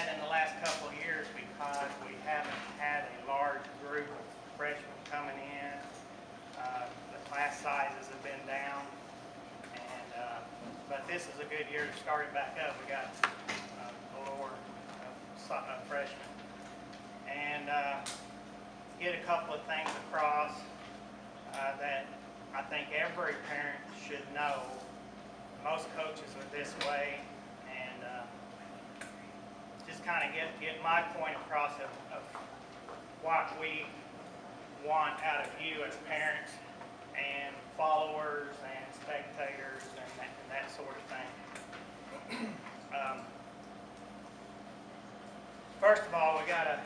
had in the last couple of years because we haven't had a large group of freshmen coming in. The class sizes have been down, and but this is a good year to start it back up. We got a lower freshmen, and get a couple of things across that I think every parent should know. Most coaches are this way, and just kind of get my point across of what we want out of you as parents and followers and spectators and that sort of thing. First of all, we got a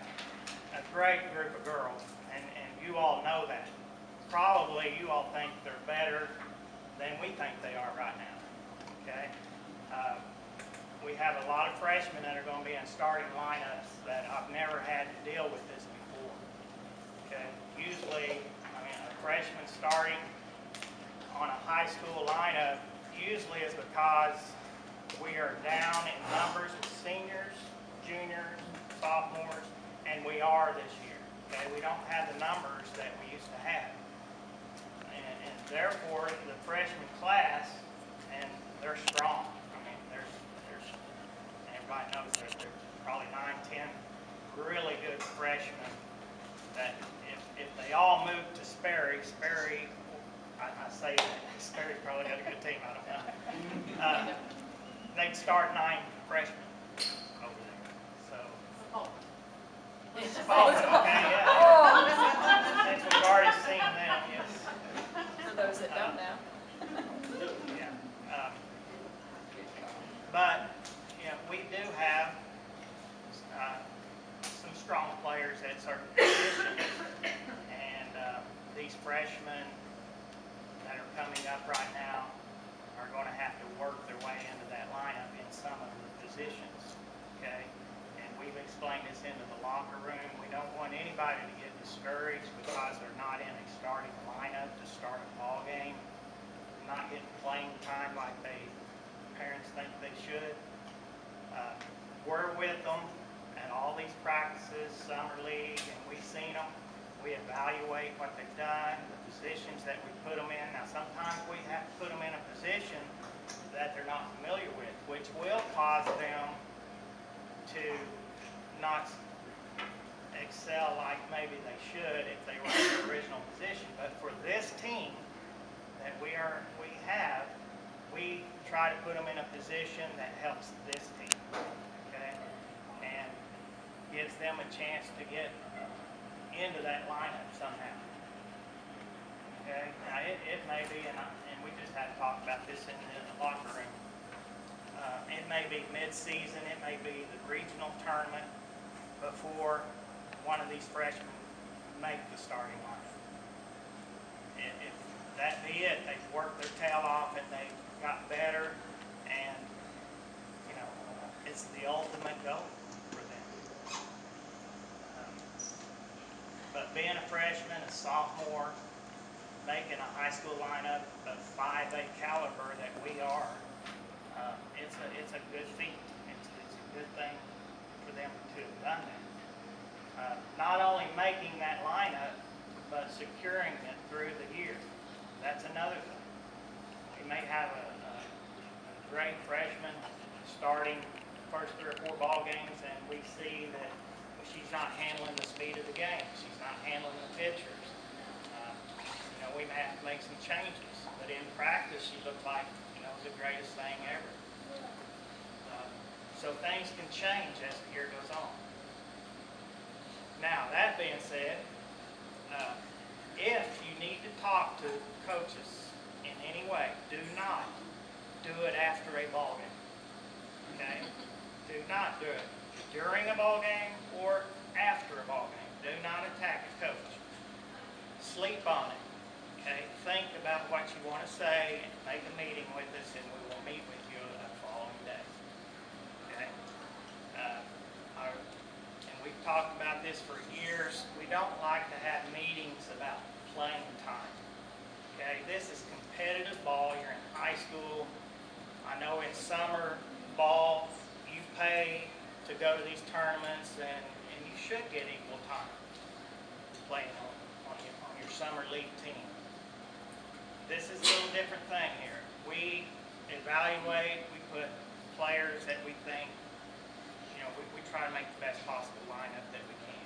great group of girls, and you all know that. Probably you all think they're better than we think they are right now. Okay, we have a lot of freshmen that are going to be in starting lineups that I've never had to deal with this before. Okay, usually, I mean, a freshman starting on a high school lineup usually is because we are down in numbers with seniors, juniors, sophomores, and we are this year. Okay, we don't have the numbers that we used to have, and therefore the freshman class. And they're strong. I mean, there's everybody knows there's probably 9, 10 really good freshmen that if they all move to Sperry, I say that Sperry's probably got a good team, I don't know. They'd start 9 freshmen over there. So. Okay, yeah. Since we've already seen them, yes. For those that don't know. But you know, we do have some strong players at certain positions, and these freshmen that are coming up right now are going to have to work their way into that lineup in some of the positions. Okay, and we've explained this into the locker room. We don't want anybody to get discouraged because they're not in a starting lineup to start a ball game, not getting playing time like parents think they should. We're with them at all these practices, summer league, and we've seen them. We evaluate what they've done, the positions that we put them in. Now, sometimes we have to put them in a position that they're not familiar with, which will cause them to not excel like maybe they should if they were in the original position. But for this team that we have, we try to put them in a position that helps this team, okay, and gives them a chance to get into that lineup somehow. Okay, now it may be, and we just had to talk about this in the locker room. It may be mid-season, it may be the regional tournament before one of these freshmen make the starting lineup. If that be it, they've worked their tail off and they got better, and you know, it's the ultimate goal for them. But being a freshman, a sophomore, making a high school lineup of 5A caliber that we are, it's a good feat. It's a good thing for them to have done that. Not only making that lineup, but securing it through the year. That's another thing. We may have a great freshman starting first 3 or 4 ball games, and we see that she's not handling the speed of the game. She's not handling the pitchers. You know, we may have to make some changes. But in practice, she looked like, you know, the greatest thing ever. So things can change as the year goes on. Now, that being said, if you need to talk to coaches in any way, do not do it after a ball game. Okay? Do not do it during a ball game or after a ball game. Do not attack a coach. Sleep on it. Okay? Think about what you want to say and make a meeting with us, and we will meet with you the following day. Okay? And we've talked about this for years. We don't like to have meetings about playing time. Okay? This is competitive ball. You're in high school. I know in summer ball you pay to go to these tournaments, and you should get equal time playing on your summer league team. This is a little different thing here. We evaluate, we put players that we think, we try to make the best possible lineup that we can.